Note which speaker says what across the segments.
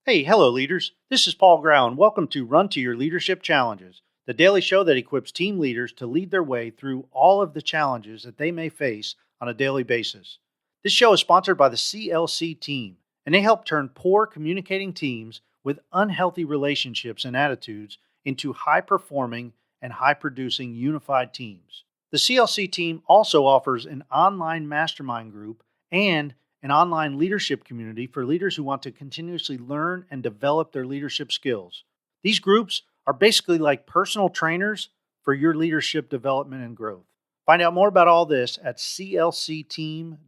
Speaker 1: Hey, hello, leaders. This is Paul Grau, and welcome to Run to Your Leadership Challenges, the daily show that equips team leaders to lead their way through all of the challenges that they may face on a daily basis. This show is sponsored by the CLC team, and they help turn poor communicating teams with unhealthy relationships and attitudes into high-performing and high-producing unified teams. The CLC team also offers an online mastermind group and an online leadership community for leaders who want to continuously learn and develop their leadership skills. These groups are basically like personal trainers for your leadership development and growth. Find out more about all this at clcteam.com.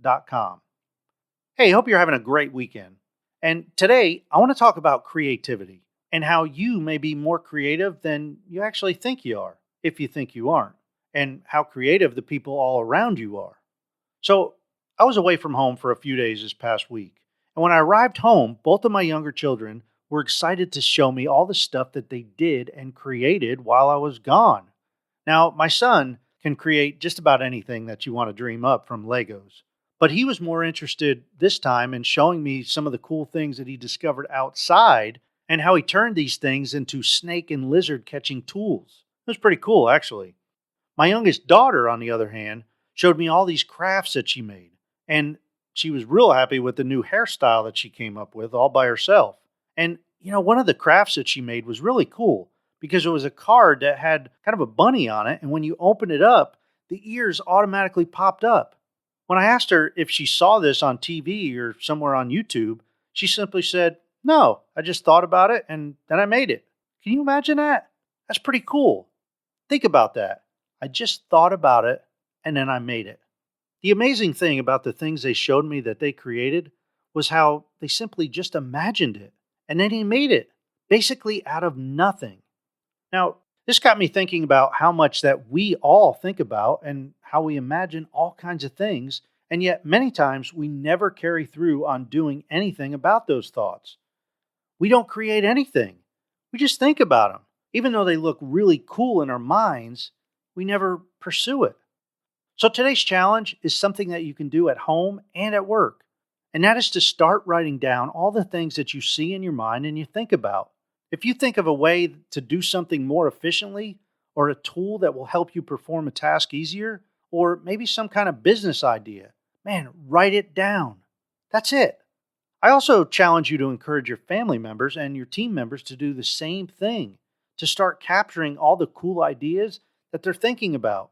Speaker 1: Hey, hope you're having a great weekend. And today, I want to talk about creativity and how you may be more creative than you actually think you are, if you think you aren't, and how creative the people all around you are. So, I was away from home for a few days this past week, and when I arrived home, both of my younger children were excited to show me all the stuff that they did and created while I was gone. Now, my son can create just about anything that you want to dream up from Legos, but he was more interested this time in showing me some of the cool things that he discovered outside and how he turned these things into snake and lizard catching tools. It was pretty cool, actually. My youngest daughter, on the other hand, showed me all these crafts that she made. And she was real happy with the new hairstyle that she came up with all by herself. And, one of the crafts that she made was really cool because it was a card that had kind of a bunny on it. And when you open it up, the ears automatically popped up. When I asked her if she saw this on TV or somewhere on YouTube, she simply said, "No, I just thought about it and then I made it." Can you imagine that? That's pretty cool. Think about that. I just thought about it and then I made it. The amazing thing about the things they showed me that they created was how they simply just imagined it, and then he made it, basically out of nothing. Now, this got me thinking about how much that we all think about and how we imagine all kinds of things, and yet many times we never carry through on doing anything about those thoughts. We don't create anything. We just think about them. Even though they look really cool in our minds, we never pursue it. So today's challenge is something that you can do at home and at work. And that is to start writing down all the things that you see in your mind and you think about. If you think of a way to do something more efficiently, or a tool that will help you perform a task easier, or maybe some kind of business idea, man, write it down. That's it. I also challenge you to encourage your family members and your team members to do the same thing, to start capturing all the cool ideas that they're thinking about.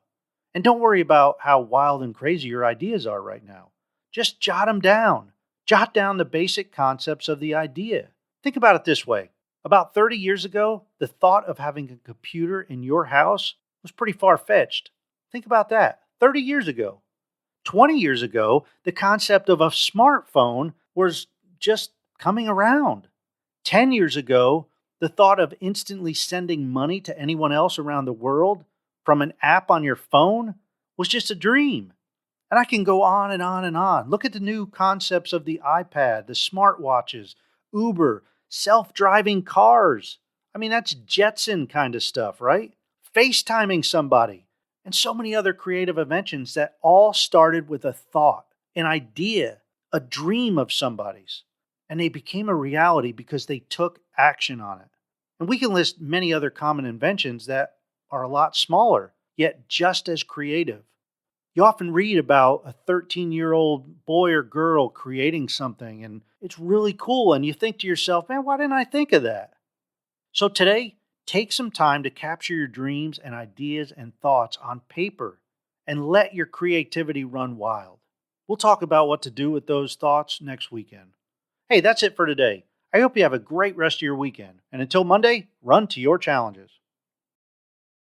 Speaker 1: And don't worry about how wild and crazy your ideas are right now. Just jot them down. Jot down the basic concepts of the idea. Think about it this way. About 30 years ago, the thought of having a computer in your house was pretty far-fetched. Think about that. 30 years ago. 20 years ago, the concept of a smartphone was just coming around. 10 years ago, the thought of instantly sending money to anyone else around the world from an app on your phone was just a dream. And I can go on and on and on. Look at the new concepts of the iPad, the smartwatches, Uber, self-driving cars. I mean, that's Jetson kind of stuff, right? FaceTiming somebody, and so many other creative inventions that all started with a thought, an idea, a dream of somebody's. And they became a reality because they took action on it. And we can list many other common inventions that are a lot smaller, yet just as creative. You often read about a 13-year-old boy or girl creating something, and it's really cool, and you think to yourself, man, why didn't I think of that? So today, take some time to capture your dreams and ideas and thoughts on paper, and let your creativity run wild. We'll talk about what to do with those thoughts next weekend. Hey, that's it for today. I hope you have a great rest of your weekend, and until Monday, run to your challenges.